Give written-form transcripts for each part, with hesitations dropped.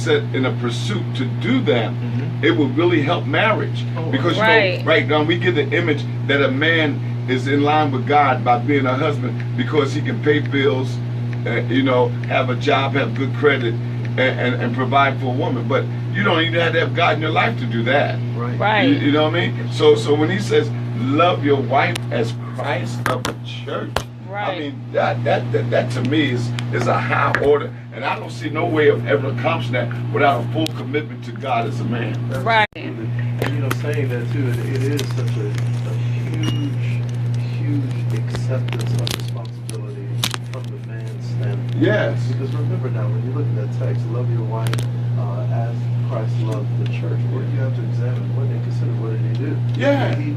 set in a pursuit to do that, it will really help marriage. Because you know, right now we get the image that a man is in line with God by being a husband because he can pay bills, you know, have a job, have good credit, and provide for a woman. But you don't even have to have God in your life to do that. Right. You know what I mean? So when he says, love your wife as Christ of the church, I mean, that to me is a high order. And I don't see no way of ever accomplishing that without a full commitment to God as a man. Right. And you know, saying that too, it is such a huge acceptance of responsibility from the man's standpoint. Yes. Because remember now, when you look at that text, love your wife as Christ loved the church. Well, you have to examine and consider what did he do? Yeah. He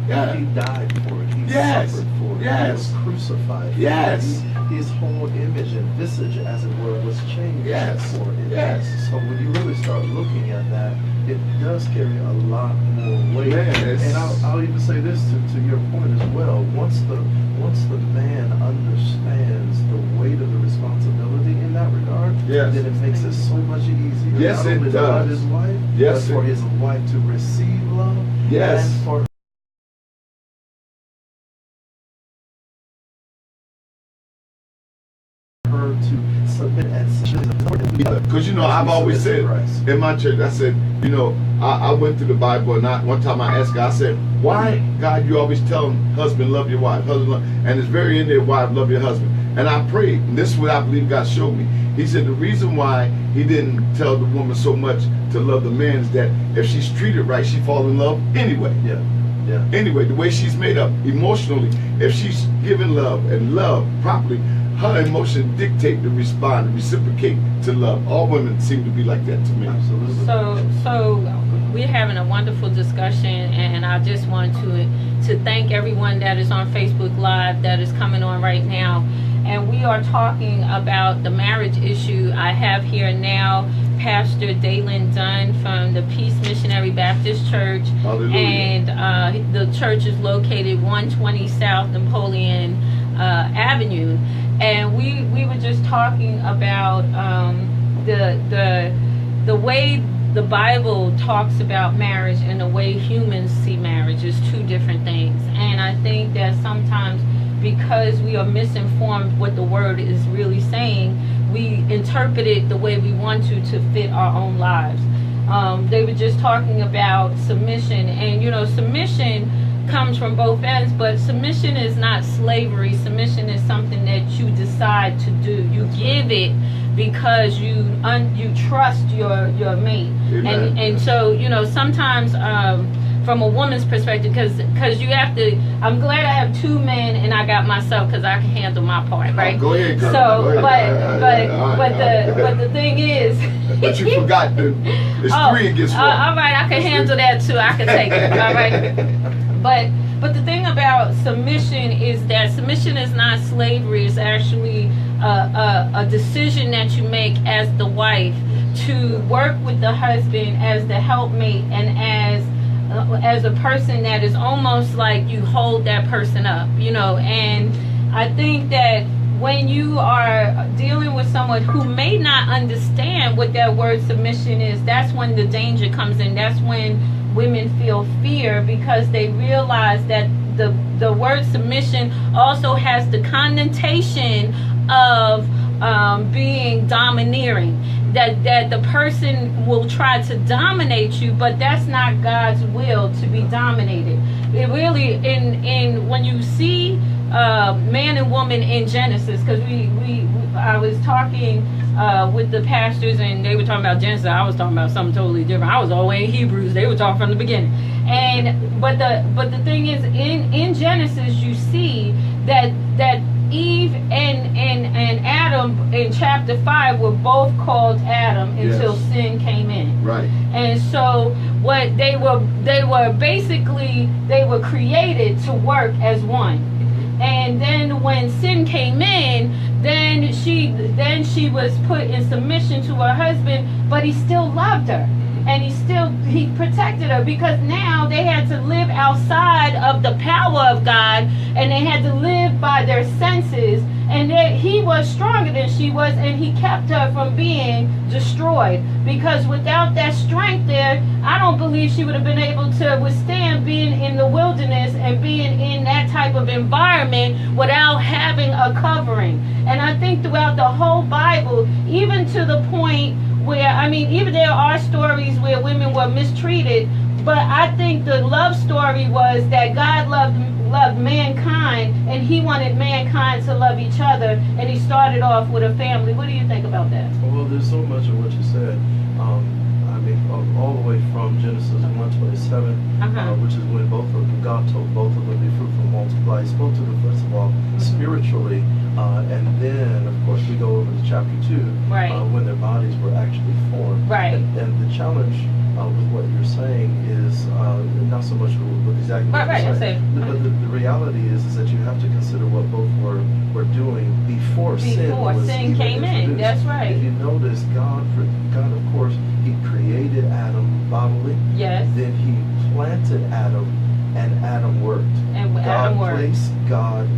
died for it. He suffered for it. He was crucified. His whole image and visage, as it were, was changed for it. So when you really start looking at that, it does carry a lot more weight. And I'll even say this to your point as well. Once the man understands the weight of the responsibility in that regard, then it makes it so much easier. Yes, not only it to love does. his wife, but for his wife to receive love, and for her to submit and submit. Because you know, I've always said in my church, I said, you know, I went through the Bible, and one time I asked God, I said, why, God, you always tell husband, love your wife, husband, love, and it's very in there, wife, love your husband. And I prayed, and this is what I believe God showed me. He said the reason why he didn't tell the woman so much to love the man is that if she's treated right, she fall in love anyway. Anyway, the way she's made up emotionally, if she's given love and love properly, her emotions dictate to respond, to reciprocate to love. All women seem to be like that to me. Absolutely. So we're having a wonderful discussion, and I just want to thank everyone that is on Facebook Live, that is coming on right now. And we are talking about the marriage issue. I have here now Pastor Dalen Dunn from the Peace Missionary Baptist Church. Hallelujah. And the church is located 120 South Napoleon Avenue. And we were just talking about the way the Bible talks about marriage and the way humans see marriage is two different things. And I think that sometimes, because we are misinformed what the word is really saying, we interpret it the way we want to fit our own lives. They were just talking about submission, and you know, submission comes from both ends, but submission is not slavery. Submission is something that you decide to do. You give it because you trust your mate. And so, you know, sometimes from a woman's perspective, because you have to, I'm glad I have two men and I got myself, because I can handle my part, right? Go ahead, girl. So, Go ahead. but the thing is, but you forgot it's 3 against 1. All right, I can handle that too. I can take it. All right. But the thing about submission is that submission is not slavery. It's actually a decision that you make as the wife to work with the husband as the helpmate, and as a person that is almost like you hold that person up, you know. And I think that when you are dealing with someone who may not understand what that word submission is, that's when the danger comes in. That's when women feel fear, because they realize that the word submission also has the connotation of being domineering. That the person will try to dominate you, but that's not God's will to be dominated. It really, in when you see man and woman in Genesis, because I was talking with the pastors, and they were talking about Genesis. I was talking about something totally different. I was all the way in Hebrews. They were talking from the beginning. But the thing is, in Genesis, you see that Eve and Adam in chapter 5 were both called Adam until sin came in. Right. And so what they were basically, they were created to work as one. And then when sin came in, then she was put in submission to her husband, but he still loved her. and he protected her, because now they had to live outside of the power of God, and they had to live by their senses, and he was stronger than she was, and he kept her from being destroyed, because without that strength there, I don't believe she would have been able to withstand being in the wilderness and being in that type of environment without having a covering. And I think throughout the whole Bible, even to the point where, I mean, even there are stories where women were mistreated, but I think the love story was that God loved mankind, and he wanted mankind to love each other, and he started off with a family. What do you think about that? Well, there's so much of what you said. I mean, all the way from Genesis 1:27, which is when God told both of them, be fruitful, multiply. He spoke to them, first of all, spiritually, and then, of course, we go over to chapter 2, when their bodies were actually formed. Right. And the challenge with what you're saying is not so much with exactly what you're saying, but the reality is that you have to consider what both were doing before sin came in. That's right. If you notice, God, of course, he created Adam bodily. Yes. Then he planted Adam, and Adam worked. And Adam worked. God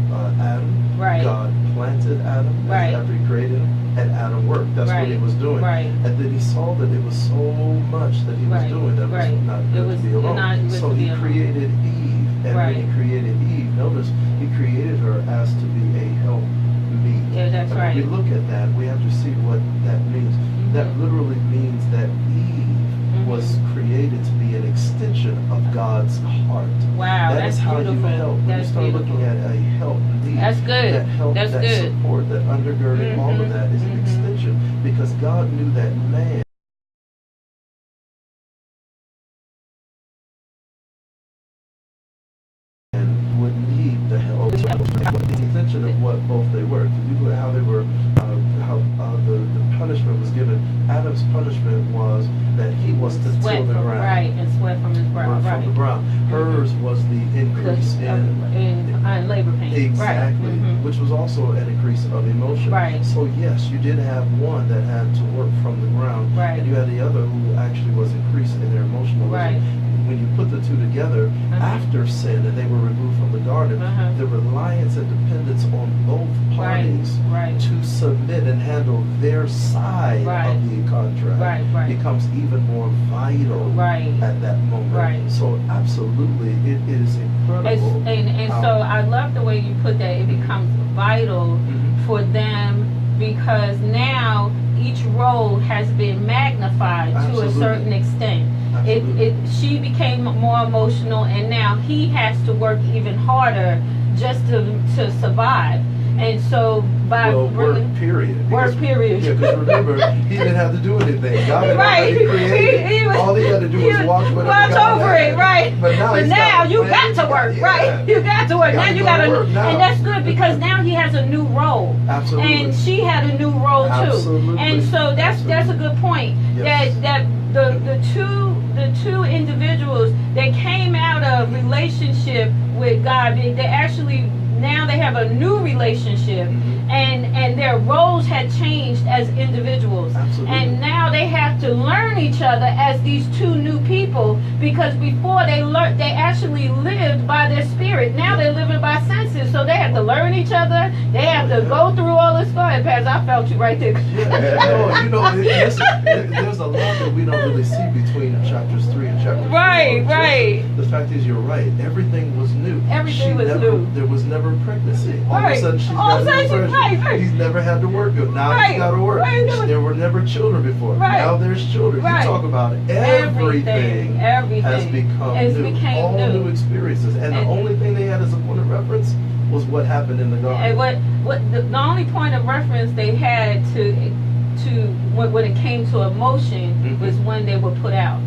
Adam. Right. God planted Adam after he created him, and Adam worked. That's what he was doing. Right. And then he saw that it was so much that he was doing that was not good to be alone. So he created Eve. And when he created Eve, notice he created her as to be a help meet. Yeah, that's and right. when we look at that, we have to see what that means. That literally means that Eve was created to be an extension of God's heart. Wow, that's how beautiful. you help. When you start looking at a help need, that's good. That help, that's that good. support, that undergirding, all of that is an extension, because God knew that man would need the help. It's an extension of what both they were. You look at how they were, how the punishment was given. Adam's punishment was that he was to till the ground. Right, and sweat from his brow. From the ground. Hers was the increase in labor pain. Exactly, which was also an increase of emotion. Right. So yes, you did have one that had to work from the ground, and you had the other who actually was increased in their emotionalism. Right. When you put the two together, after sin and they were removed from the garden, the reliance and dependence on both parties to submit and handle their side of the contract becomes even more vital at that moment. So absolutely, it is incredible. And so I love the way you put that. It becomes vital for them, because now each role has been magnified to a certain extent. She became more emotional, and now he has to work even harder just to survive. And so work period. Yeah, because remember, he didn't have to do anything. God had already created. All he had to do was watch over it. But now you got to work, You got to work. Now you got to, and that's good, because now he has a new role. Absolutely. And she had a new role too. Absolutely. And so that's a good point. Yes. That the two individuals that came out of relationship with God, they actually, now they have a new relationship, and their roles had changed as individuals. Absolutely. And now they have to learn each other as these two new people, because before they actually lived by their spirit. Now they're living by senses, so they have to learn each other. They have to go through all this. Go ahead, Paz, I felt you right there. There's a lot that we don't really see between chapters 3 and chapter 4. Right. The fact is, you're right. Everything was new. Everything was new. There was never pregnancy. All of a sudden, she's got a new version. He's never had to work. Now he's got to work. There were never children before. Now there's children. You talk about it. Everything has become new. All new experiences. And the only thing they had as a point of reference was what happened in the garden. And the only point of reference they had to when it came to emotion was when they were put out.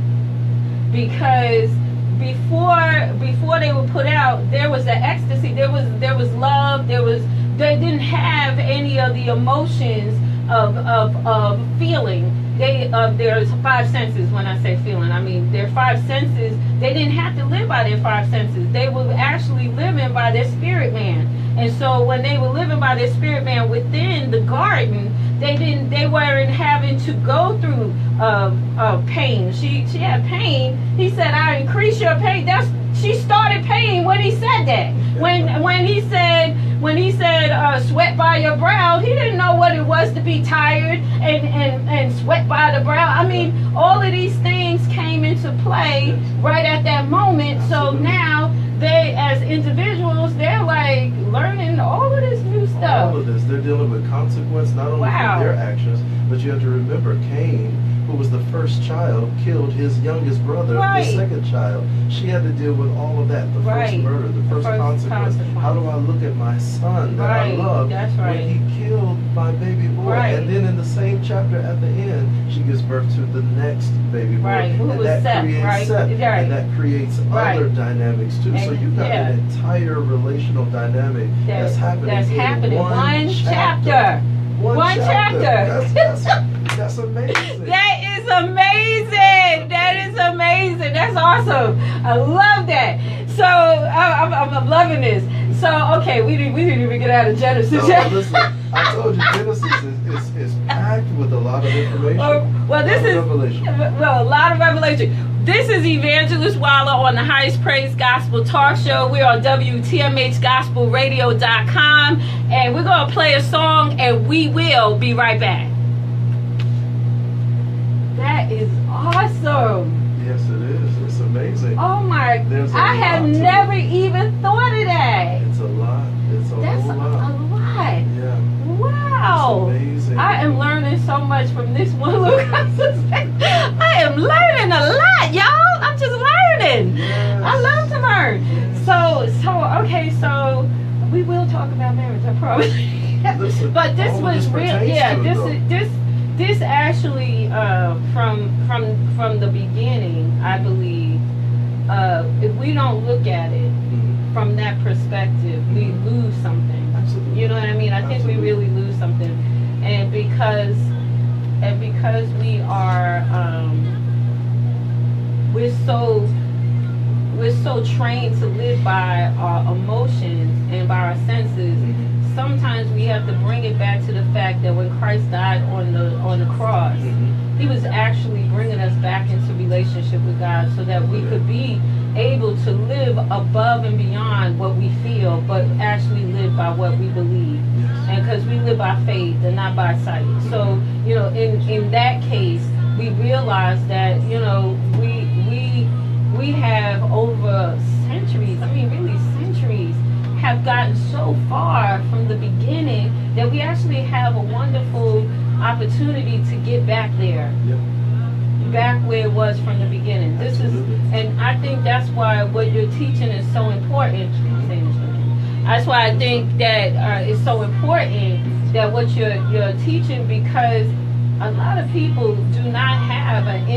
Because before they were put out, there was the ecstasy, there was love, they didn't have any of the emotions of feeling. there's 5 senses. When I say feeling, I mean their 5 senses. They didn't have to live by their 5 senses. They were actually living by their spirit man. And so when they were living by their spirit man within the garden, they weren't having to go through pain. She had pain. He said, "I increase your pain." She started pain when he said that. When he said sweat by your brow, he didn't know what it was to be tired and sweat by the brow. I mean, all of these things came into play right at that moment. So now they, as individuals, they're like learning all of this new stuff. All of this. They're dealing with consequence not only for their actions, but you have to remember Cain, who was the first child, killed his youngest brother, the second child. She had to deal with all of that. The first murder, the first consequence. How do I look at my son that I love when he killed my baby boy? And then in the same chapter at the end, she gives birth to the next baby boy. And that creates Seth. And that creates other dynamics too. So you've got an entire relational dynamic that's happening in one chapter. One chapter. That's amazing. That is amazing. That is amazing. That's awesome. I love that. So I'm loving this. So okay, we didn't even get out of Genesis. No, listen, I told you Genesis is packed with a lot of information. A lot of revelation. This is Evangelist Waller on the Highest Praise Gospel Talk Show. We're on WTMHGospelRadio.com, and we're going to play a song, and we will be right back. That is awesome. Yes, it is. It's amazing. Oh my! I have never even thought of that. It's a lot. It's a whole lot. That's a lot. Yeah. Wow. It's amazing. I am learning so much from this one little conversation. I am learning a lot, y'all. I'm just learning. Yes. I love to learn. Okay, so we will talk about marriage, I promise. Listen, but this was real. Yeah, this actually from the beginning, I believe, if we don't look at it from that perspective, we lose something. Absolutely. You know what I mean? I think we really lose something, and because we are we're so trained to live by our emotions and by our senses. Sometimes we have to bring it back to the fact that when Christ died on the cross, he was actually bringing us back into relationship with God so that we could be able to live above and beyond what we feel, but actually live by what we believe. And because we live by faith and not by sight. So, you know, in that case, we realize that, you know, we have over centuries, I mean really centuries, have gotten so far from the beginning that we actually have a wonderful opportunity to get back there. Back where it was from the beginning. This is, and I think that's why what you're teaching is so important. That's why I think that it's so important that what you're teaching, because a lot of people do not have an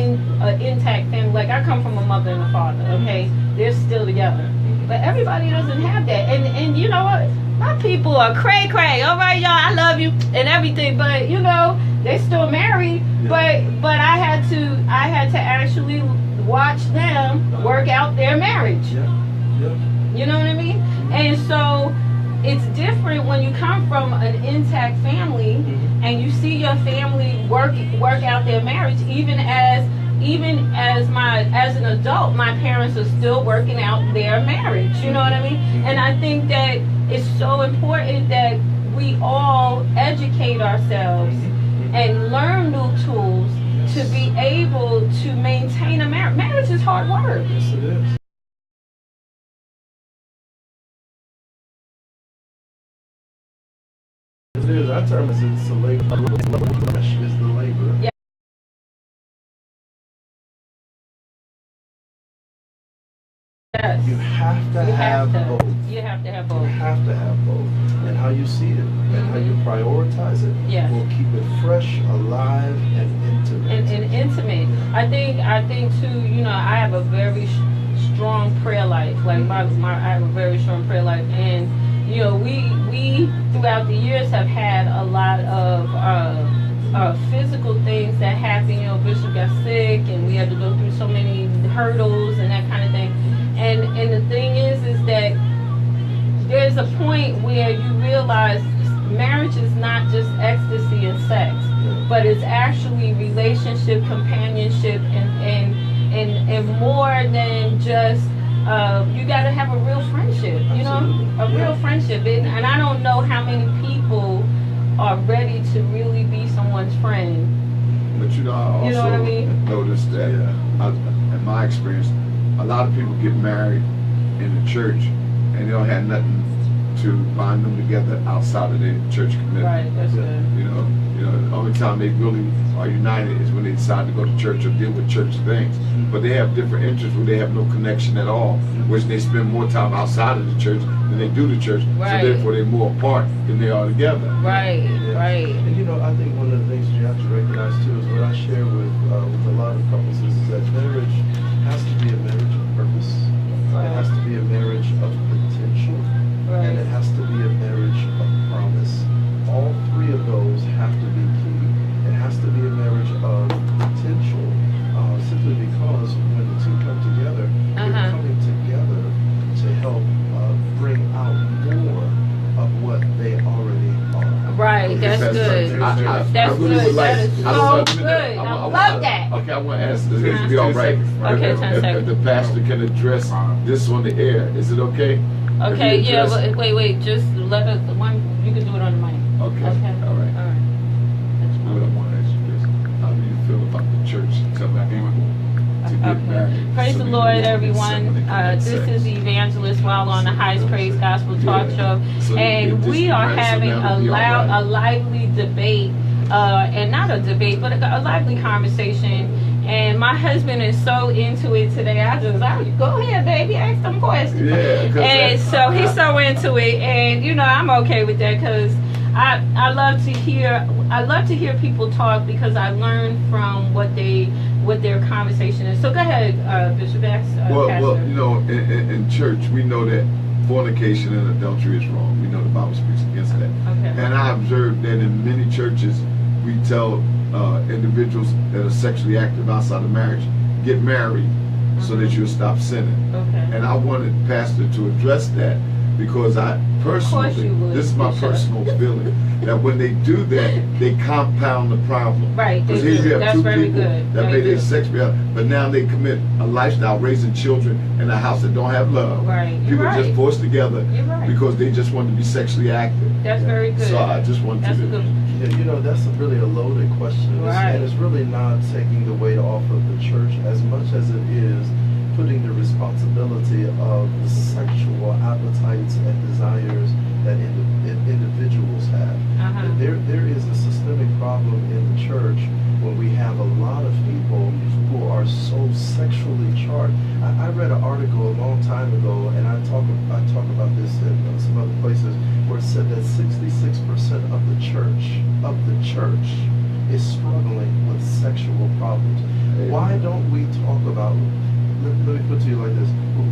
intact family. Like I come from a mother and a father. Okay, they're still together, but everybody doesn't have that. And you know what? My people are cray. All right, y'all, I love you and everything, but you know they still married. But I had to actually watch them work out their marriage. You know what I mean? And so it's different when you come from an intact family and you see your family work out their marriage. Even as an adult, my parents are still working out their marriage. You know what I mean? And I think that it's so important that we all educate ourselves and learn new tools to be able to maintain a marriage. Marriage is hard work. Yes, it is. It is. Our term is it's the labor. Is the labor. Yeah. Yes. You have to have both. You have to have both. You have to have both. And how you see it and how you prioritize it will keep it fresh, alive, and intimate. And intimate. I think too, you know, I have a very strong prayer life. Like I have a very strong prayer life, and you know, we throughout the years have had a lot of physical things that happen. You know, Bishop got sick, and we had to go through so many hurdles and that kind of thing. And the thing is that there's a point where you realize marriage is not just ecstasy and sex, but it's actually relationship, companionship, and more than just. You got to have a real friendship, you know, a real friendship. And I don't know how many people are ready to really be someone's friend. But you know, I also what I mean? noticed that, in my experience, a lot of people get married in the church and they don't have nothing to bind them together outside of their church commitment. Right, that's good. You know, the only time they really are united is when they decide to go to church or deal with church things. But they have different interests where they have no connection at all, which they spend more time outside of the church than they do the church. Right. So therefore they're more apart than they are together. Right, right. And you know, I think one of the things you have to recognize too is what I share with a lot of couples is that marriage has to be a marriage of purpose. Right. It has to be a marriage of potential. Right. And it has to be a marriage of promise. All three of those have to be key. It has to be a marriage of potential, simply because when the two come together, they're coming together to help bring out more of what they already are. Right, that's good. That's good. That is so good. I love that. Okay, I want to ask this. It'll be all right. Okay, 10 If seconds. the pastor can address this on the air, is it okay? Okay, yeah, but wait, just let us, you can do it on the mic. Okay, Okay. all right. All right. What I want to ask you is, how do you feel about the church telling people to get married? Praise the Lord, everyone. This is Evangelist while on the Highest Praise Gospel Talk Show, and we are having a lively debate, and not a debate, but a lively conversation. And my husband is so into it today. Go ahead, baby, ask them questions. Yeah. And so he's so into it, and you know I'm okay with that because I love to hear people talk because I learn from what their conversation is. So go ahead, Bishop X. Well, you know, in church we know that fornication and adultery is wrong. We know the Bible speaks against that. Okay. And I observed that in many churches we tell individuals that are sexually active outside of marriage, get married so that you'll stop sinning. Okay. And I wanted Pastor to address that because I personally, this is my personal feeling, that when they do that, they compound the problem. Right. Because here you have That's two very people good. that Very made their good. sex reality, but now they commit a lifestyle raising children in a house that don't have love. Right. You're People right. just forced together You're right. because they just want to be sexually active. That's very good. So I just wanted That's to. a good. Yeah, you know, that's really a loaded question. Right. And it's really not taking the weight off of the church as much as it is putting the responsibility of the sexual appetites and desires that individuals have. Uh-huh. There is a systemic problem in the church when we have a lot of people who are so sexually charged. I read an article a long time ago, and I talk about this in some other places, where it said that 66% of the church is struggling with sexual problems. Why don't we talk about? Let me put it to you like this.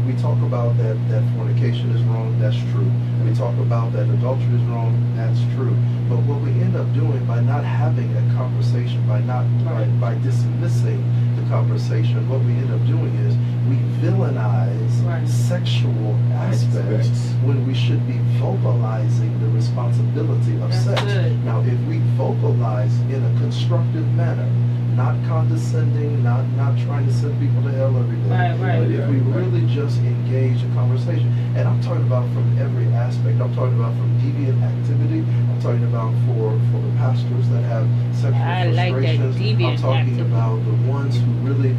We talk about that fornication is wrong, that's true. We talk about that adultery is wrong, that's true. But what we end up doing by not having a conversation, by dismissing the conversation, what we end up doing is we villainize sexual aspects when we should be vocalizing the responsibility of sex. Good. Now, if we vocalize in a constructive manner, not condescending, not trying to send people to hell every day. Right. But if we really just engage a conversation, and I'm talking about from every aspect. I'm talking about from deviant activity. I'm talking about for the pastors that have sexual frustrations. I'm talking about the ones who really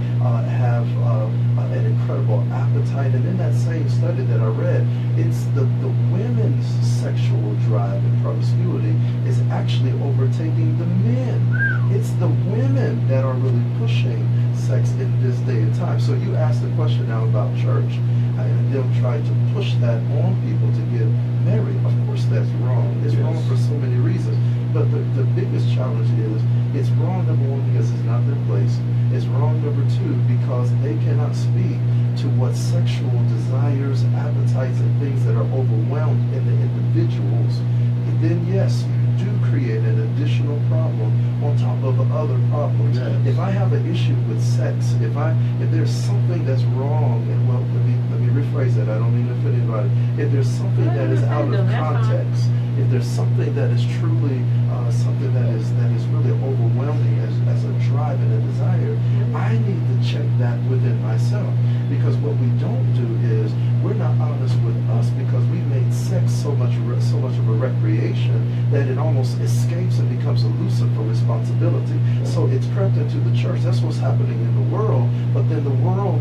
have an incredible appetite. And in that same study that I read, it's the women's sexual drive and promiscuity is actually overtaking the men. It's the women that are really pushing sex in this day and time. So you asked the question now about church and them trying to push that on people to get married. Of course that's wrong. It's wrong for so many reasons. But the biggest challenge is it's wrong, number one, because it's not their place. It's wrong, number two, because they cannot speak to what sexual desires, appetites, and things that are overwhelmed in the individuals. Then yes, you do create an additional problem on top of the other problems. Yes. If I have an issue with sex, if there's something that's wrong, and well, let me rephrase that. I don't mean to offend anybody. If there's something that is out of context, if there's something that is truly something that is really overwhelming as a drive and a desire, I need to check that within myself. Because what we don't do is we're not honest with us, because we made sex so much of a recreation that it almost escapes and becomes elusive for responsibility. So it's crept into the church. That's what's happening in the world. But then the world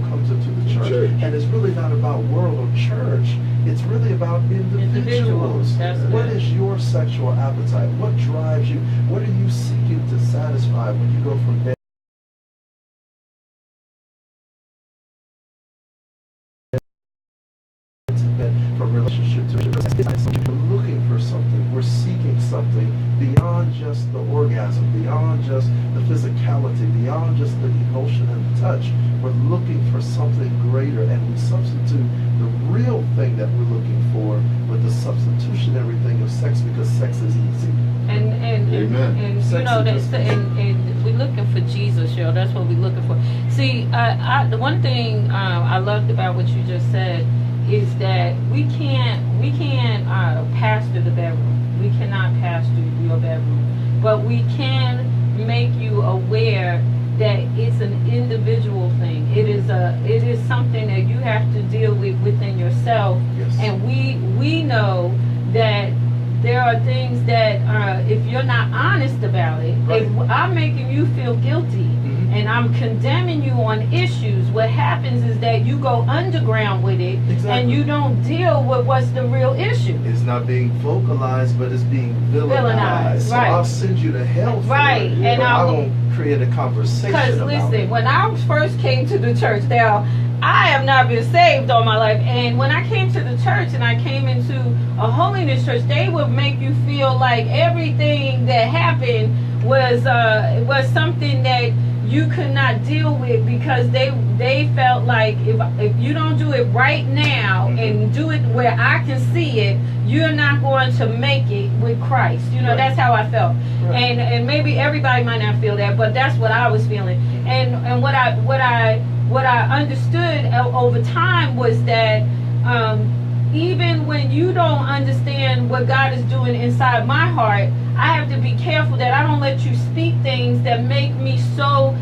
comes into the church. And it's really not about world or church. It's really about individuals. What is your sexual appetite? What drives you? What are you seeking to satisfy when you go from day from relationship to relationship? We're looking for something. We're seeking something beyond just the orgasm, beyond just the physicality, beyond just the emotion and the touch. We're looking for something greater, and we substitute the real thing that we're looking for with the substitutionary thing of sex, because sex is easy. And you know, and we're looking for Jesus, yo. That's what we're looking for. See, the one thing I loved about what you just said is that we can't pastor the bedroom. We cannot pastor your bedroom, but we can make you aware that it's an individual thing. It is something that you have to deal with within yourself. Yes. And we know that there are things that if you're not honest about it, right. If I'm making you feel guilty, and I'm condemning you on issues, what happens is that you go underground with it. Exactly. And you don't deal with what's the real issue. It's not being vocalized, but it's being villainized. So right. I'll send you to hell for right. it. And I won't create a conversation about it. Because listen, when I first came to the church, now I have not been saved all my life, and when I came to the church and I came into a holiness church, they would make you feel like everything that happened was something that you could not deal with, because they felt like if you don't do it right now and do it where I can see it, you're not going to make it with Christ. You know, right. That's how I felt. Right. And maybe everybody might not feel that, but that's what I was feeling. And what I understood over time was that even when you don't understand what God is doing inside my heart, I have to be careful that I don't let you speak things that make me so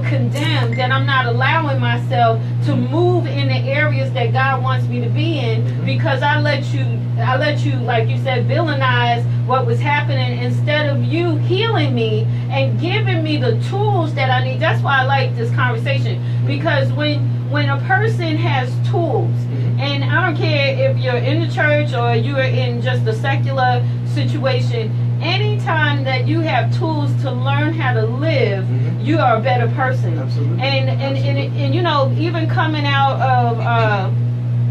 condemned that I'm not allowing myself to move in the areas that God wants me to be in, because I let you, like you said, villainize what was happening instead of you healing me and giving me the tools that I need. That's why I like this conversation, because when a person has tools, and I don't care if you're in the church or you're in just a secular situation, anytime that you have tools to learn how to live, you are a better person. Absolutely. And you know, even coming out of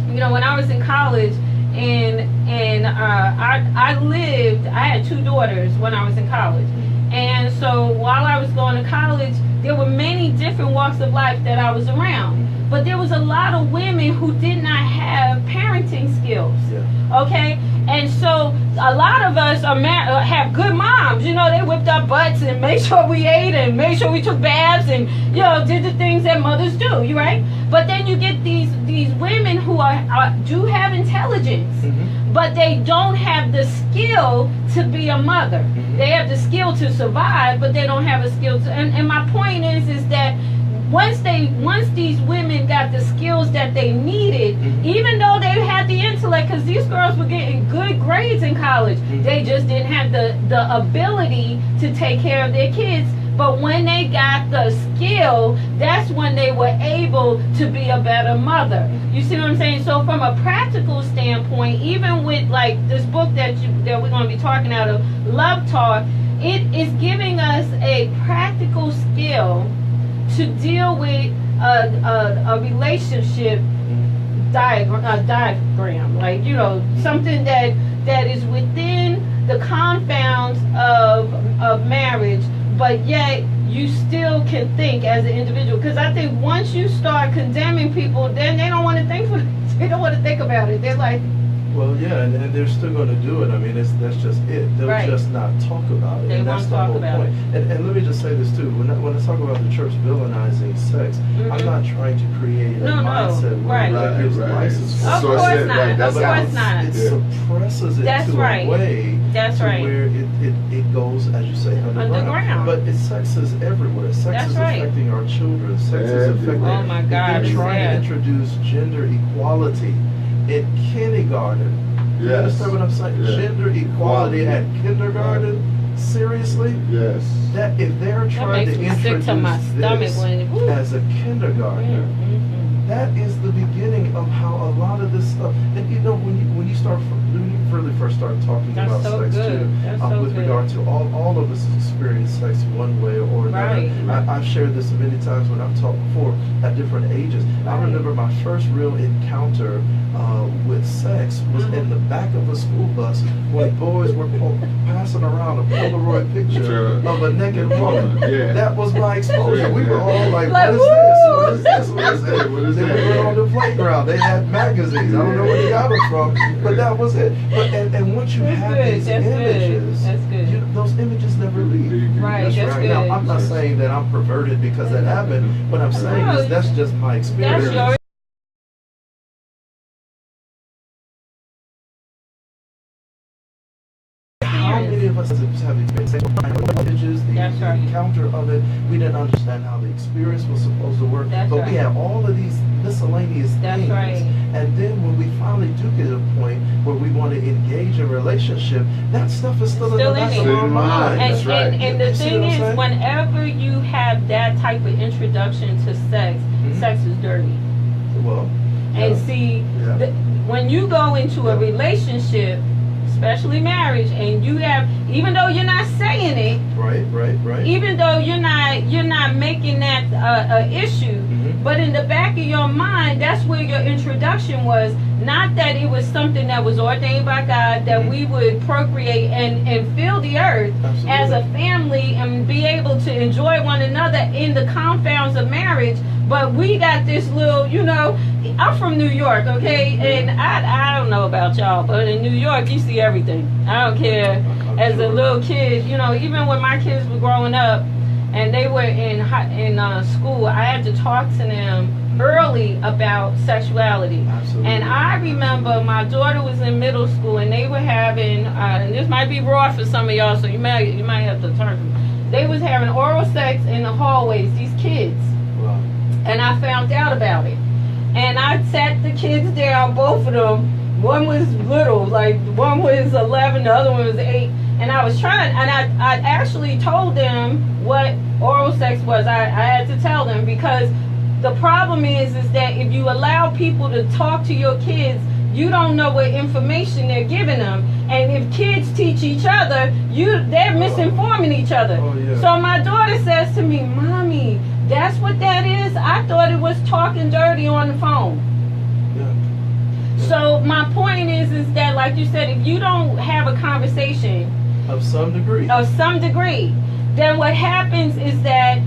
you know, when I was in college, and I had 2 daughters when I was in college, and so while I was going to college, there were many different walks of life that I was around. But there was a lot of women who did not have parenting skills. Yeah. Okay? And so a lot of us have good moms. You know, they whipped our butts and made sure we ate and made sure we took baths and, you know, did the things that mothers do. You right? But then you get these women who do have intelligence, but they don't have the skill to be a mother. They have the skill to survive, but they don't have a skill to. And my point is that once these women got the skills that they needed, even though they had the intellect, because these girls were getting good grades in college, they just didn't have the ability to take care of their kids. But when they got the skill, that's when they were able to be a better mother. You see what I'm saying? So from a practical standpoint, even with like this book that we're going to be talking out of, Love Talk, it is giving us a practical skill to deal with a relationship diagram, like, you know, something that is within the confounds of marriage, but yet you still can think as an individual. Because I think once you start condemning people, then they don't want to think about it. They're like, Well, yeah, and they're still going to do it. I mean, that's just it. They'll Right. just not talk about it. They and won't that's the talk whole about point. it. And let me just say this too. When I talk about the church villainizing sex, I'm not trying to create a No, mindset right. where God gives license for Of So it. I course said, not. right, that's Of course how- not. It Yeah. suppresses it That's to right. a way That's to right. where it goes, as you say, Underground. But sex is everywhere. Sex That's is right. affecting our children. Sex is Everywhere. affecting. Oh my God, They're trying yeah. to introduce gender equality in kindergarten. You Yes. understand what I'm saying? Yeah. Gender equality at kindergarten? Seriously? Yes. That if they're That trying makes to me sick to my introduce stomach this when woo. as a kindergartner, that is the beginning of how a lot of this stuff. And you know, when you really first start talking That's about so sex good. too, That's so with good. regard to all of us experience sex one way or another. Right. I've shared this many times when I've talked before at different ages. I Right. remember my first real encounter with sex was in the back of a school bus when boys were passing around a Polaroid picture Sure. of a naked woman. Yeah. That was my exposure. We were all like, Like, what is woo! this? What is this? What is this? What is They that? were on the playground. They had magazines. I don't know where they got them from, but that was it. But and once you That's have good. these That's good. images, That's good. those images never leave. Right, that's right. good. Now, I'm not saying that I'm perverted because that happened. What I'm saying No, is that's just my experience. That's your How many of us have experienced sexual images, That's the right. encounter of it? We didn't understand how the experience was supposed to work. That's but right. we had all of these miscellaneous That's things. right. And then when we finally do get to a point where we want to engage in a relationship, that stuff is still in Still the back in of it. our mind. And, That's right. and the You see thing what I'm is, saying? whenever you have that type of introduction to sex, Mhm. sex is dirty. Well, And yeah. see, Yeah. when you go into a Yeah. relationship, especially marriage, and you have, even though you're not saying it, Right. even though you're not making that a issue, Mhm. but in the back of your mind, that's where your introduction was. Not that it was something that was ordained by God, that Mhm. we would procreate and fill the earth Absolutely. as a family and be able to enjoy one another in the confounds of marriage. But we got this little, I'm from New York, okay? Mhm. And I don't know about y'all, but in New York, you see everything. I don't care. I'm As a sure. little kid, even when my kids were growing up and they were in school, I had to talk to them early about sexuality. Absolutely. And I remember my daughter was in middle school and they were having, and this might be raw for some of y'all, so you might have to turn. They was having oral sex in the hallways, these kids. Wow. And I found out about it. And I sat the kids down, both of them. One was little, like one was 11, the other one was 8. And I was trying, and I actually told them what oral sex was. I had to tell them because the problem is that if you allow people to talk to your kids, you don't know what information they're giving them. And if kids teach each other, they're misinforming each other. Oh, yeah. So my daughter says to me, Mommy, that's what that is? I thought it was talking dirty on the phone. Yeah. So my point is that, like you said, if you don't have a conversation Of some degree. of some degree, then what happens is that,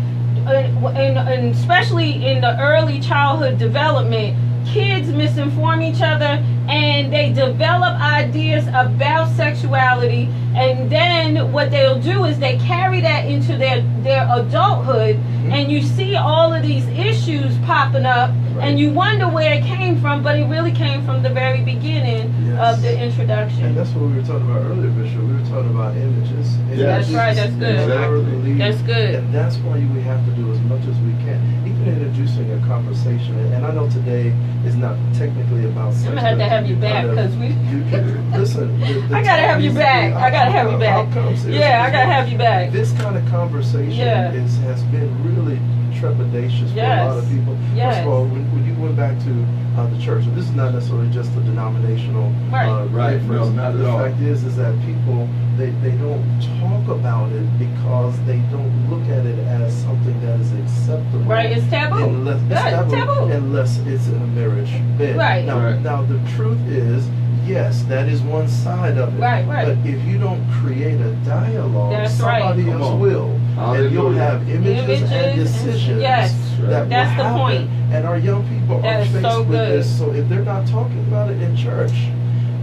and especially in the early childhood development, kids misinform each other and they develop ideas about sexuality, and then what they'll do is they carry that into their adulthood, and you see all of these issues popping up, and you wonder where it came from, but it really came from the very beginning of the introduction. And that's what we were talking about earlier, Bishop. We were talking about images. Yes. That's right, that's good. Exactly. That's good. And that's why we have to do as much as we can, even introducing a conversation. And I know today is not technically about sex. I'm gonna have to have you back because You can listen. I gotta have you back. I gotta have you back. I'll come, seriously. Yeah, I gotta have you back. This kind of conversation Yeah. has been really trepidatious for a Yes. lot of people. Yes. First of all, when you went back to the church, and this is not necessarily just a denominational Right. Right. reference. No, not at the all. fact is that people they don't talk about it because they don't look at it as something that is acceptable. Right, it's taboo. Unless it's Right, taboo. unless it's in a marriage bed. Right. Now, Right. now the truth is, yes, that is one side of it. Right. But if you don't create a dialogue, That's right. somebody Come else on. will. And you'll Hallelujah. have images and Images, decisions yes. that That's will the happen. point. And our young people That are is faced so with good. this. So if they're not talking about it in church,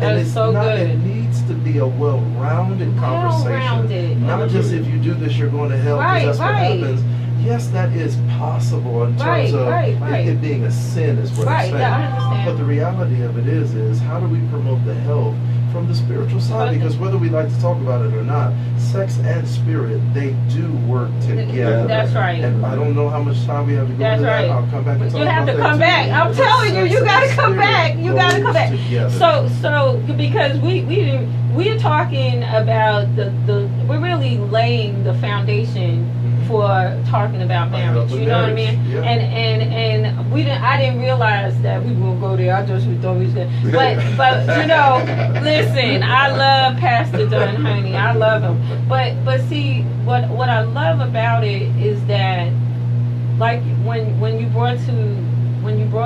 And it's so not, good. it needs to be a well-rounded conversation. Not just if you do this, you're going to hell, because that's what happens. Yes, that is possible in terms of it being a sin, is what I'm saying. Yeah, I understand. But the reality of it is how do we promote the health from the spiritual side? Because whether we like to talk about it or not, sex and spirit, they do work together. That's right. And I don't know how much time we have to go into that. I'll come back and talk about that. You have to come back. I'm telling you, you got to come back. You got to come back. So because we're talking about we're really laying the foundation for talking about marriage, you know what I mean? Yeah. And I didn't realize that we were gonna go there. I just thought we was gonna, but you know, listen, I love Pastor John Honey. I love him. But see, what I love about it is that, like when you brought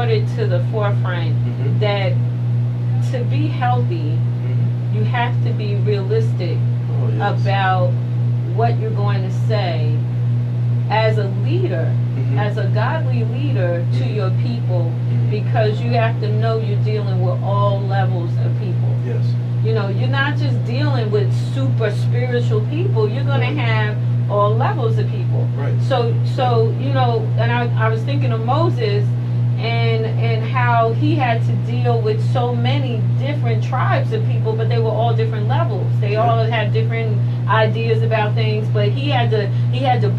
it to the forefront, that to be healthy, you have to be realistic about what you're going to say as a leader, as a godly leader to your people, because you have to know you're dealing with all levels of people. Yes. You know, you're not just dealing with super spiritual people, you're going to have all levels of people. Right. So you know, and I was thinking of Moses and how he had to deal with so many different tribes of people, but they were all different levels. They all had different ideas about things, but he had to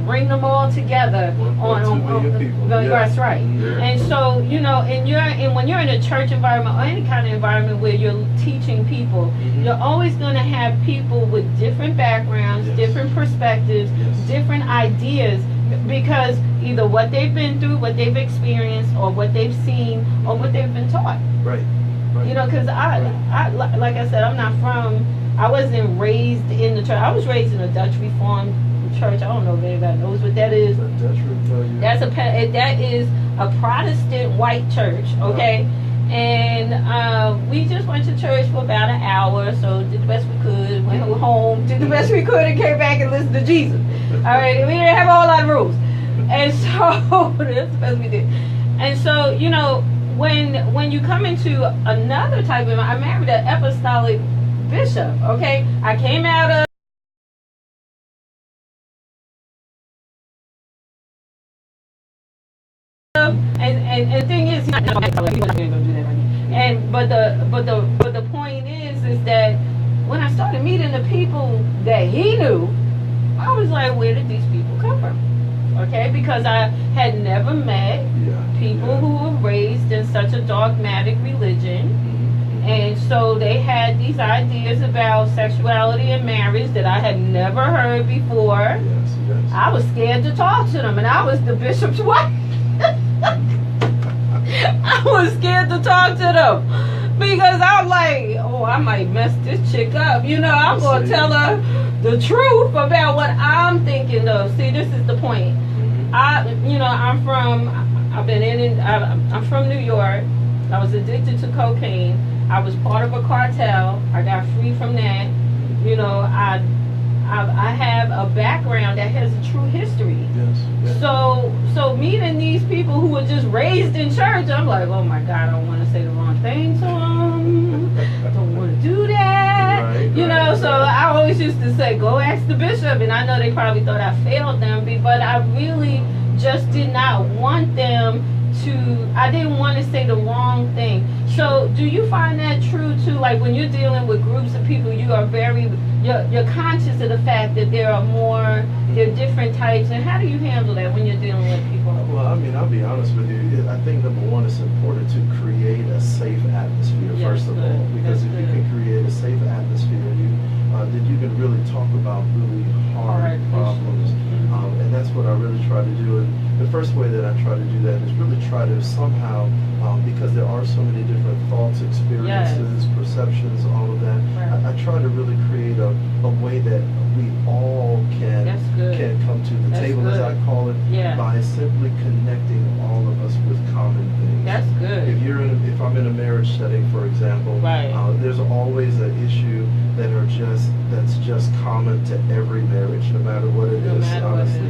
bring them all together on people. That's right. Yeah. And so, you know, and when you're in a church environment or any kind of environment where you're teaching people, you're always going to have people with different backgrounds, different perspectives, different ideas, because either what they've been through, what they've experienced, or what they've seen, or what they've been taught. Right. You know, because I like I said, I wasn't raised in the church. I was raised in a Dutch Reformed church. I don't know if anybody knows what that is. That is a Protestant white church, okay? And we just went to church for about an hour, so did the best we could, went home, did the best we could, and came back and listened to Jesus. All right, we didn't have a whole lot of rules. And so, that's the best we did. And so, you know, when you come into another type of, I married an apostolic bishop, okay? I came out of and the thing is, but the point is that when I started meeting the people that he knew, I was like, where did these people come from? Okay, because I had never met people who were raised in such a dogmatic religion. And so they had these ideas about sexuality and marriage that I had never heard before. I was scared to talk to them, and I was the bishop's wife. I was scared to talk to them because I'm like, oh, I might mess this chick up. You know, I'm going to tell her the truth about what I'm thinking of. See, this is the point. I'm from New York. I was addicted to cocaine. I was part of a cartel. I got free from that. You know, I have a background that has a true history. Yes. So meeting these people who were just raised in church, I'm like, oh my God, I don't want to say the wrong thing to them. I don't want to do that. So I always used to say, go ask the bishop. And I know they probably thought I failed them, but I really just did not want them I didn't want to say the wrong thing. So do you find that true too? Like when you're dealing with groups of people, you're conscious of the fact that there are different types, and how do you handle that when you're dealing with people? Well, I mean, I'll be honest with you. I think number one, it's important to create a safe atmosphere, first of all, because if you can create a safe atmosphere, then you can really talk about really hard problems. And that's what I really try to do. And the first way that I try to do that is really try to somehow, because there are so many different thoughts, experiences, perceptions, all of that, I try to really create a way that we all can come to the table, as I call it, by simply connecting all of us with common things. That's good. If I'm in a marriage setting, for example, there's always an issue that's just common to every marriage, no matter what it is. Honestly,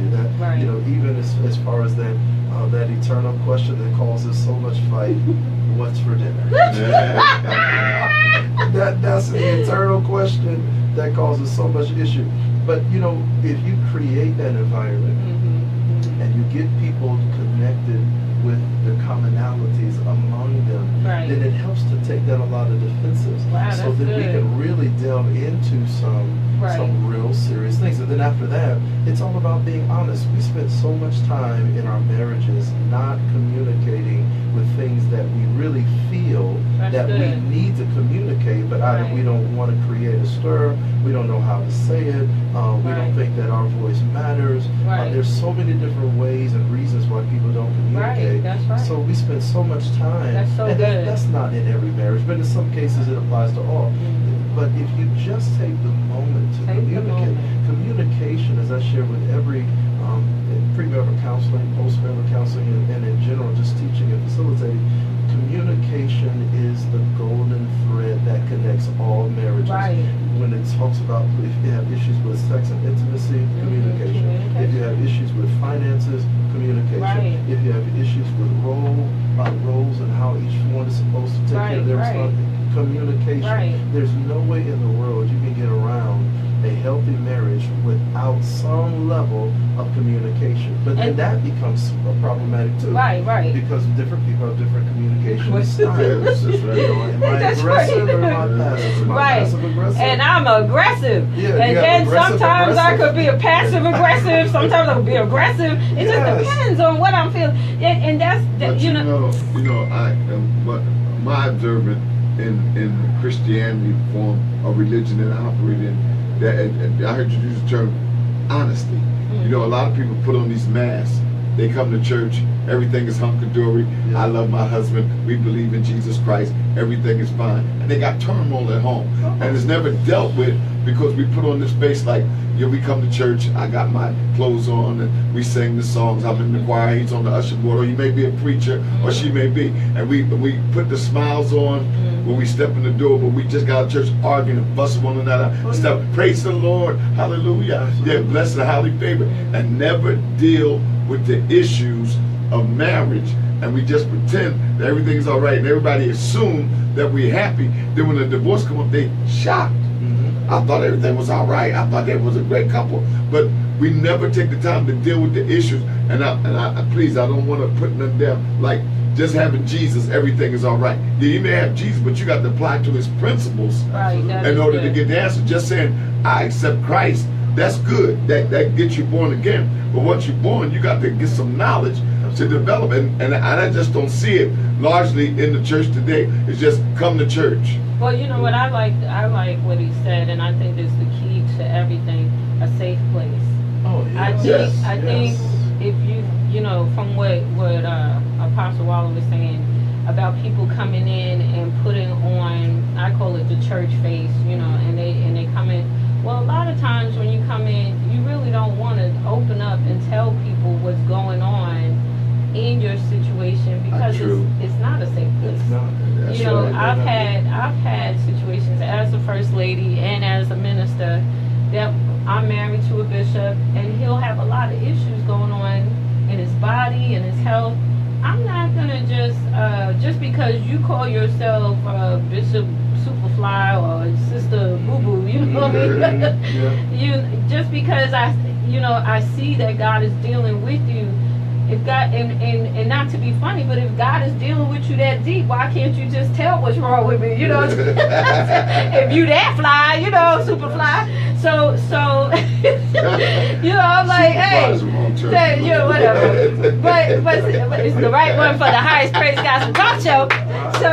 even as far as that eternal question that causes so much fight, what's for dinner? That's the eternal question that causes so much issue. But you know, if you create that environment and you get people connected with the commonalities among them, then it helps to take down a lot of defenses. Wow, so that we can really delve into some real serious things. And then after that, it's all about being honest. We spend so much time in our marriages not communicating with things that we really feel we need to communicate, but either we don't want to create a stir, we don't know how to say it, we don't think that our voice matters. There's so many different ways and reasons why people don't communicate. So we spend so much time, that's not in every marriage, but in some cases it applies to all. But if you just take the moment to communicate, communication, as I share with every premarital counseling, postmarital counseling, and in general, just teaching and facilitating, communication is the golden thread that connects all marriages. When it talks about if you have issues with sex and intimacy, communication. If you have issues with finances, communication. If you have issues with roles and how each one is supposed to take care of their responsibility, communication. There's no way in the world you can get around a healthy marriage without some level of communication. But then that becomes problematic too. Because different people have different communication styles. Am I aggressive or am I passive? Am I passive aggressive? And I'm aggressive. And then sometimes I could be a passive aggressive, sometimes I could be aggressive. It just depends on what I'm feeling. And that's my observance in Christianity form of religion that I operate in, that I heard you use the term honesty. You know, a lot of people put on these masks. They come to church, everything is hunky-dory. I love my husband, we believe in Jesus Christ, everything is fine. And they got turmoil at home. And it's never dealt with because we put on this face like, we come to church, I got my clothes on, and we sing the songs. I'm in the choir, he's on the usher board, or he may be a preacher, or she may be. And we put the smiles on when we step in the door, but we just got out of church arguing and fussing one another. Stuff. Praise the Lord, hallelujah. Yeah, blessed and highly favored. And never deal with the issues of marriage. And we just pretend that everything is all right, and everybody assume that we're happy. Then when the divorce comes up, they shocked. I thought everything was all right. I thought that was a great couple. But we never take the time to deal with the issues. And I please, I don't want to put them down. Like, just having Jesus, everything is all right. Yeah, you may have Jesus, but you got to apply to his principles in order to get the answer. Just saying, I accept Christ, that's good. That gets you born again. But once you're born, you got to get some knowledge to develop. And I just don't see it largely in the church today. It's just come to church. Well, you know what I like what he said, and I think is the key to everything: a safe place. Oh, yes. I think if you know, from what Apostle Waller was saying about people coming in and putting on, I call it the church face, you know, and they come in. Well, a lot of times when you come in, you really don't want to open up and tell people what's going on in your situation because it's not a safe place. It's not. You know, I've had situations as a first lady and as a minister that I'm married to a bishop, and he'll have a lot of issues going on in his body and his health. I'm not gonna just because you call yourself Bishop Superfly or Sister Boo Boo, you know what I mean? You just because I see that God is dealing with you. If God and not to be funny, but if God is dealing with you that deep, why can't you just tell what's wrong with me? You know, if you that fly, you know, super fly. So you know, I'm like, hey, you know, whatever. But it's the right one for the highest praise gospel talk show. So,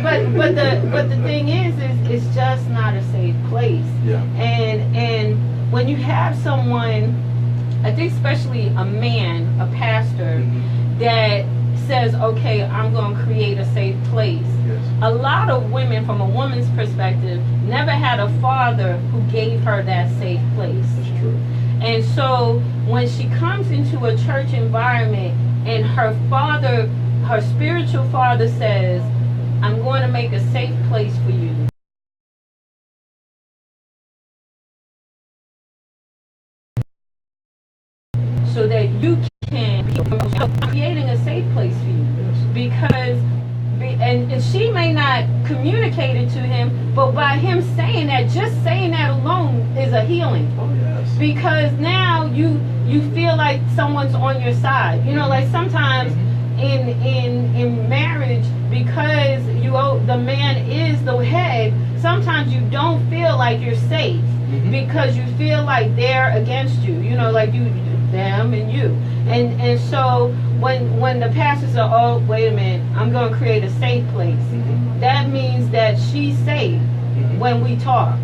but the thing is it's just not a safe place. Yeah. And when you have someone, I think especially a man, a pastor, that says, okay, I'm going to create a safe place. Yes. A lot of women, from a woman's perspective, never had a father who gave her that safe place. That's true. And so when she comes into a church environment and her spiritual father says, I'm going to make a safe place for you. So that you can be creating a safe place for you. Because and she may not communicate it to him, but by him saying that, just saying that alone is a healing. Oh, yes. Because now you feel like someone's on your side. You know, like sometimes in marriage, because the man is the head, sometimes you don't feel like you're safe because you feel like they're against you. You know, like them and you. And so when the pastors are, oh, wait a minute, I'm going to create a safe place. That means that she's safe when we talk.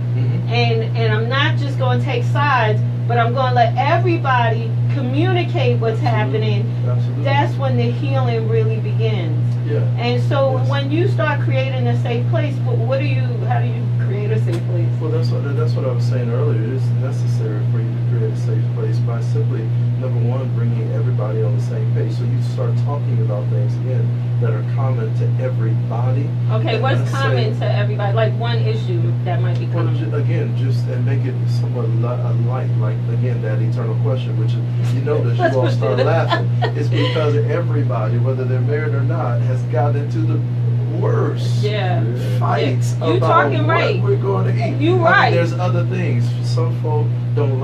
And I'm not just going to take sides, but I'm going to let everybody communicate what's happening. Absolutely. That's when the healing really begins. Yeah. And so when you start creating a safe place, how do you create a safe place? Well, that's what I was saying earlier. It is necessary for you to create a safe place by simply, number one, bringing everybody on the same page. So you start talking about things again that are common to everybody. Okay, what's common to everybody? Like one issue that might be common. Well, again, and make it somewhat light, like again that eternal question, which is, you notice you all start laughing. It's because everybody, whether they're married or not, has gotten into the worst fights you about talking right. what we're going to eat. You right. There's other things. Some folk some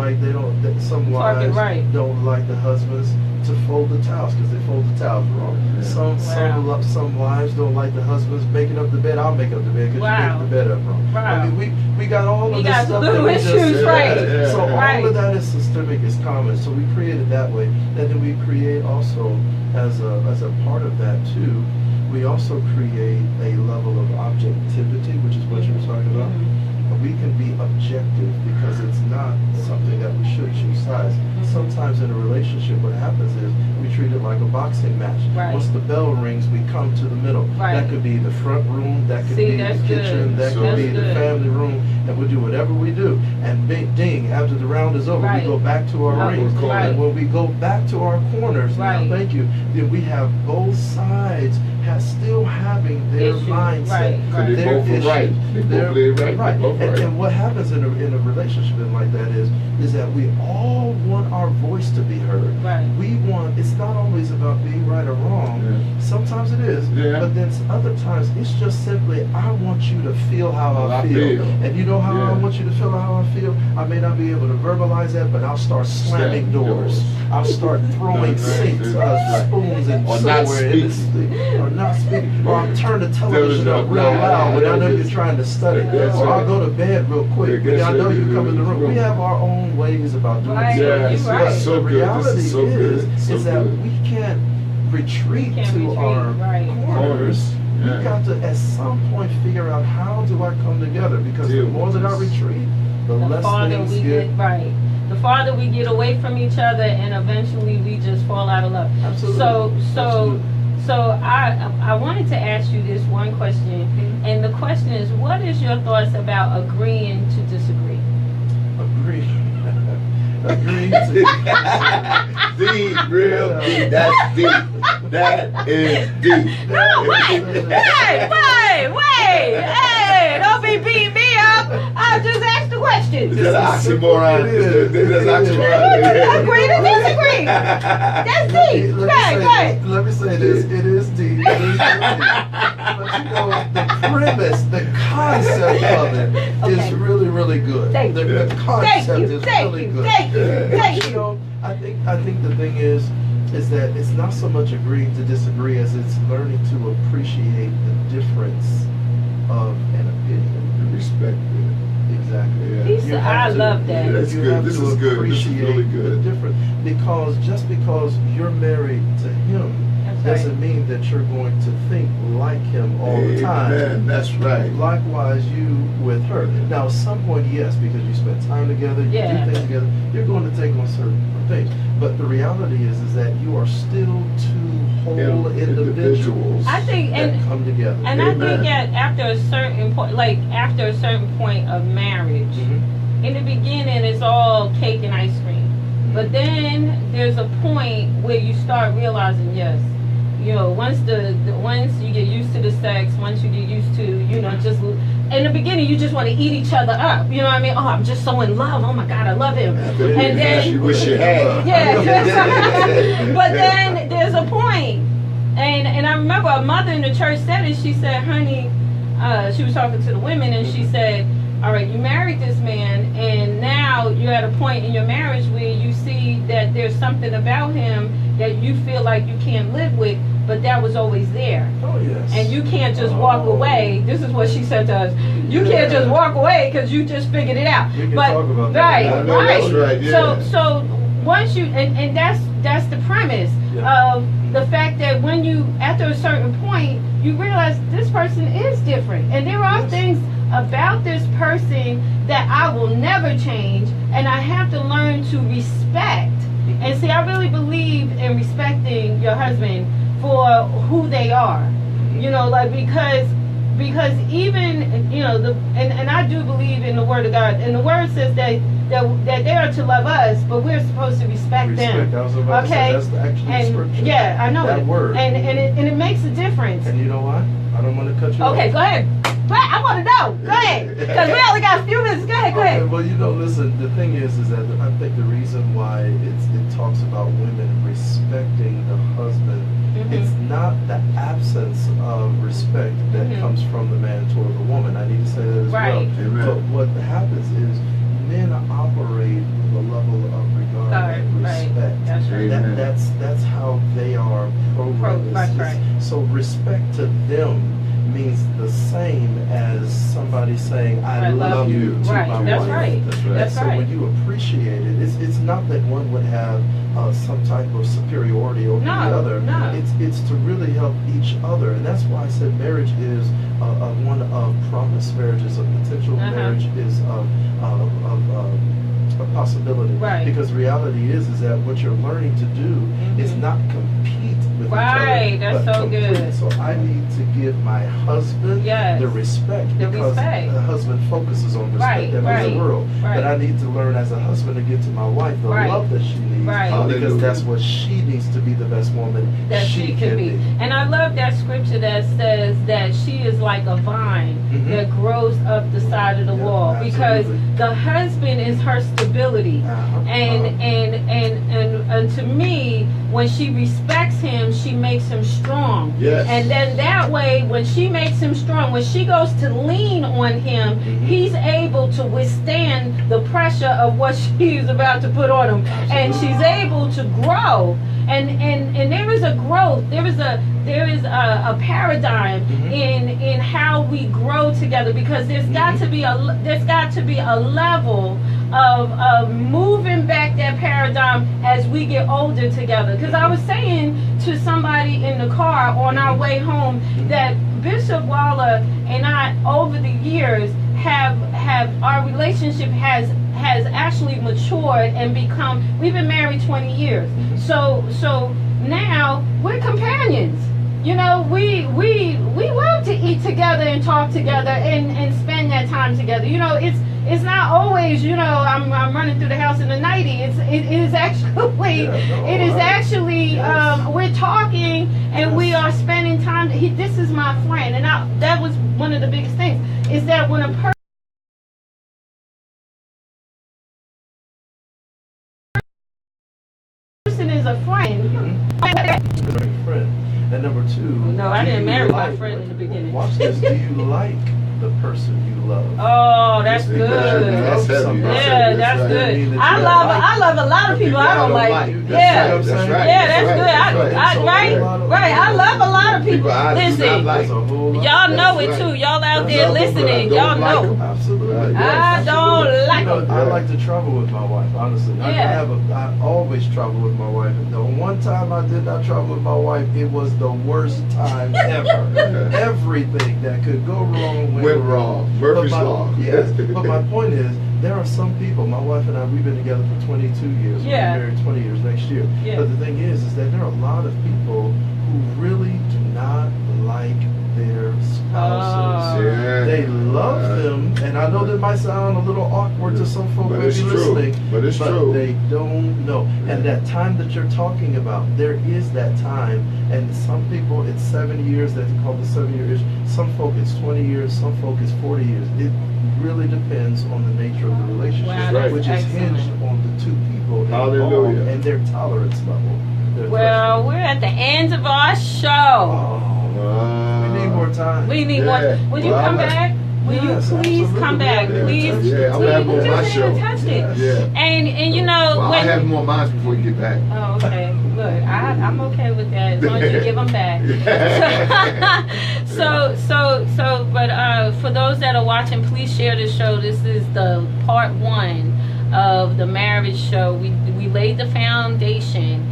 wives don't like the husbands to fold the towels because they fold the towels wrong. Yeah. Some wives don't like the husbands making up the bed. I'll make up the bed because you make the bed up wrong. Wow. I mean, we got all of this stuff little that we issues, just right? So all of that is systemic, is common. So we create it that way, and then we create also as a part of that too. We also create a level of objectivity, which is what you were talking about. We can be objective because it's not something that we should choose sides. Sometimes in a relationship, what happens is we treat it like a boxing match. Right. Once the bell rings, we come to the middle. Right. That could be the front room, that could be the kitchen, that could be the family room, and we'll do whatever we do. And ding, after the round is over, we go back to our rings. Right. And when we go back to our corners, now, thank you, then we have both sides still having their mindset. Right. They both are right. They both right. And what happens in a relationship like that is that we all want our voice to be heard. Right. It's not always about being right or wrong. Yeah. Sometimes it is, but then other times it's just simply, I want you to feel how I feel. And you know how I want you to feel how I feel? I may not be able to verbalize that, but I'll start slamming doors. I'll start throwing sinks, spoons, and somewhere in this thing. Or not speaking. Or I'll turn the television up real loud when I know you're trying to study. Or I'll go to bed real quick when I know you come in the room. We have our own ways about doing things. But the reality is that we can't retreat to our corners. We've got to, at some point, figure out how do I come together? Because the more that I retreat, the less things get. Right. The farther we get away from each other, and eventually we just fall out of love. Absolutely. So I wanted to ask you this one question, and the question is, what is your thoughts about agreeing to disagree? Agree to deep, real deep. That's deep. That is deep. Hey, don't be beating me up. I just asked the question. That's oxymoron. That's oxymoron. Agree to disagree. That's deep. Let me say this. It is deep. It is deep. But you know, the premise, the concept of it is really, really good. The concept is really good. Thank you. You know, I think the thing is that it's not so much agreeing to disagree as it's learning to appreciate the difference of an opinion. Respect it. Exactly. I love that. That's good. This is good. This is really good. The difference, because just because you're married to him doesn't mean that you're going to think like him all the time. Amen. That's right. Likewise, you with her. Now, at some point, yes, because you spend time together, you do things together, you're going to take on certain things. But the reality is that you are still two whole individuals that come together. And I think after a certain point, of marriage, in the beginning, it's all cake and ice cream. But then there's a point where you start realizing, once you get used to the sex, once you get used to, just in the beginning you just want to eat each other up. You know what I mean? Oh, I'm just so in love. Oh my God, I love him. And then you wish you had. but then there's a point, and I remember a mother in the church said it. She said, honey, she was talking to the women, and she said, all right, you married this man, and now you're at a point in your marriage where you see that there's something about him that you feel like you can't live with, but that was always there. Oh, yes. And you can't just walk away. This is what she said to us. You can't just walk away because you just figured it out. We can talk about that. Right, I know that's right, yeah. So once you, and that's the premise of the fact that when you, after a certain point, you realize this person is different. And there are things about this person that I will never change, and I have to learn to respect. And see, I really believe in respecting your husband for who they are. You know, like because even, you know, and I do believe in the Word of God, and the Word says that they are to love us, but we're supposed to respect them. I was about to say, that's actually scripture. Yeah, I know that word. And it makes a difference. And you know what? I don't want to cut you off. Okay, go ahead. I want to know. Go ahead. Because we only got a few minutes. Go ahead, go ahead. Well, you know, listen, the thing is that I think the reason why it talks about women respecting the husband, it's not the absence of respect that comes from the man toward the woman. I need to say that as well. Amen. But what happens is men operate with a level of regard and respect. That's right. That's how they are programmed. So respect to them means the same as somebody saying I love you to my wife. That's right. That's so right. when you appreciate it, it's not that one would have some type of superiority over the other. No. It's to really help each other, and that's why I said marriage is one of promise. Marriage is a potential. Marriage is a possibility. Right. Because reality is that what you're learning to do is not compete with each other. Right. That's but so complete. good. So I need to give my husband the respect because the husband focuses on respect in the world. But I need to learn as a husband to give to my wife the love that she needs because that's what she needs to be the best woman that she can be. And I love that scripture that says that she is like a vine that grows up the side of the wall because the husband is her stability. And to me, when she respects him, she makes him strong. Yes. And then that way, when she makes him strong, when she goes to lean on him, he's able to withstand the pressure of what she's about to put on him. And she's able to grow. And there is a growth. There is a paradigm in how we grow together because there's got to be a level of moving back that paradigm as we get older together. Because I was saying to somebody in the car on our way home that Bishop Waller and I over the years have our relationship has actually matured and become, we've been married 20 years. So now we're companions. You know, we love to eat together and talk together and spend that time together. You know, it's not always, you know, I'm running through the house in the nightie. It is actually we're talking and we are spending time. This is my friend, and that was one of the biggest things is that when a person is a friend. And number two, no, I didn't marry my friend in the beginning. Watch this. Do you like the person you love? Oh, that's good. That's heavy. Yeah, that's good. I love a lot of people I don't like. Yeah, that's good. Right. I love a lot of people. Listen, y'all know it too. Y'all out there listening, y'all know. Absolutely. I don't like them. I like to travel with my wife, honestly. I always travel with my wife. The one time I did not travel with my wife, it was the worst time ever. Everything that could go wrong went wrong. Murphy's Law. Yes. But my point is, there are some people, my wife and I, we've been together for 22 years. We'll be married 20 years next year. Yeah. But the thing is that there are a lot of people who really do not like their spouses. They love them, and I know that might sound a little awkward to some folks listening, but it's true. They don't know. And that time that you're talking about, there is that time, and some people it's 7 years that they call the 7 years. Some folk it's 20 years, some folk it's 40 years. It really depends on the nature of the relationship, which is hinged on the two people involved and their tolerance level. their Well, we're at the end of our show. We need more time. We need more. Will you come back? Will you please come back? Please. Yeah, I'm having more on my show. Touched it. Yeah. And you know, Well, I'll have more on mine before you get back. Oh, okay. Good. I'm okay with that as long as you give them back. But for those that are watching, please share this show. This is the part 1 of the marriage show. We laid the foundation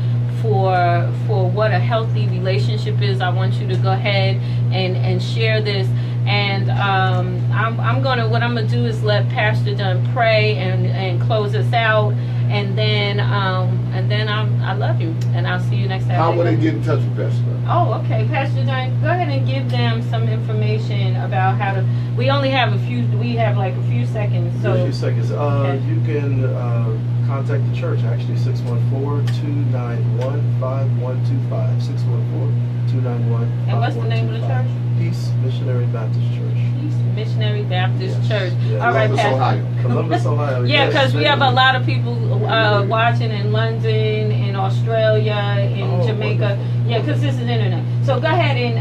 for what a healthy relationship is. I want you to go ahead and share this. And what I'm gonna do is let Pastor Dunn pray and close us out. And then I love you, and I'll see you next Saturday. How will they get in touch with Pastor Dunn? Oh, okay, Pastor Dunn, go ahead and give them some information about how to. We only have a few. We have like a few seconds. So a few seconds. Okay. You can contact the church. Actually, 614-291-5125. 614-291-5125. And what's the name of the church? Peace Missionary Baptist Church. Peace Missionary Baptist Church. Yes. All right, Columbus, Pastor. Ohio. Columbus, Ohio. Yeah, yes. because we have a lot of people watching in London, in Australia, in Jamaica. Wonderful. Yeah, because this is internet. So go ahead and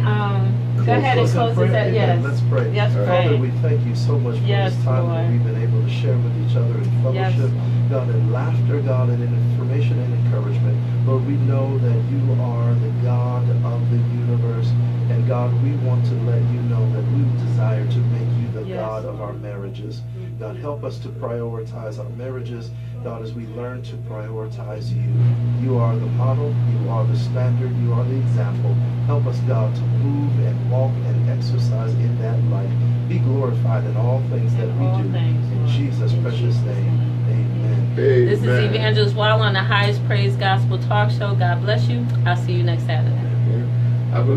close this out. Yes. Let's pray. Yes, Father, pray. we thank you so much for Yes, this time Lord. that we've been able to share with each other in fellowship, God, in laughter, God, and in information and encouragement. Lord, we know that you are the God of the universe. And God, we want to let you know that we desire to make you the God of our marriages. God, help us to prioritize our marriages. God, as we learn to prioritize you. You are the model, you are the standard, you are the example. Help us, God, to move and walk and exercise in that light. Be glorified in all things that we do. In Jesus' precious name, amen. This is Evangelist Wall on the Highest Praise Gospel Talk Show. God bless you. I'll see you next Saturday. I believe